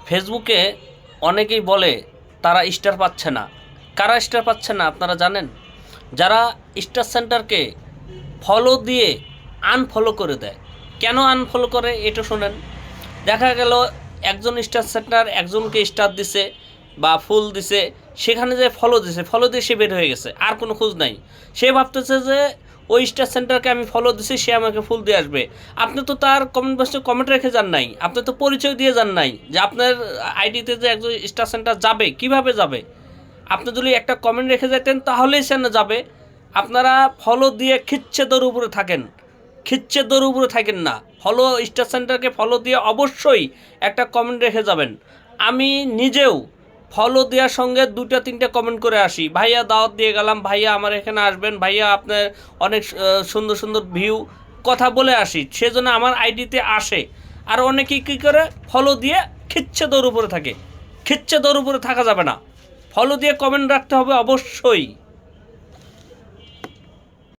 ফেসবুকে অনেকেই বলে তারা স্টার পাচ্ছে না। কারা স্টার পাচ্ছে না আপনারা জানেন? যারা স্টার সেন্টারকে ফলো দিয়ে আনফলো করে দেয়। কেন আনফলো করে এটা শোনেন। দেখা গেল একজন স্টার সেন্টার একজনকে স্টার দিছে বা ফুল দিছে, সেখানে যে ফলো দিয়ে সে বের হয়ে গেছে, আর কোনো খোঁজ নাই। সে ভাবতেছে যে ওই স্টার সেন্টারকে আমি ফলো দিছি, সে আমাকে ফুল দিয়ে আসবে। আপনি তো তার কমেন্ট বক্সে কমেন্ট রেখে যান নাই, আপনি তো পরিচয় দিয়ে যান নাই যে আপনার আইডিতে যে একজন স্টার সেন্টার যাবে, কিভাবে যাবে। আপনি যদি একটা কমেন্ট রেখে যেতেন তাহলেই সে না যাবে। আপনারা ফলো দিয়ে খিচ্ছেদের উপরে থাকেন, খিচ্ছেদের উপরে থাকেন না। ফলো স্টার সেন্টারকে ফলো দিয়ে অবশ্যই একটা কমেন্ট রেখে যাবেন। আমি নিজেও ফলো দেওয়ার সঙ্গে 2-3টা কমেন্ট করে আসি, ভাইয়া দাওয়াত দিয়ে গেলাম, ভাইয়া আমার এখানে আসবেন, ভাইয়া আপনার অনেক সুন্দর সুন্দর ভিউ, কথা বলে আসি, সেজন্য আমার আইডিতে আসে। আর অনেকেই কী করে ফলো দিয়ে খিচ্ছেদের উপরে থাকে। খিচ্ছেদের উপরে থাকা যাবে না, ফলো দিয়ে কমেন্ট রাখতে হবে অবশ্যই।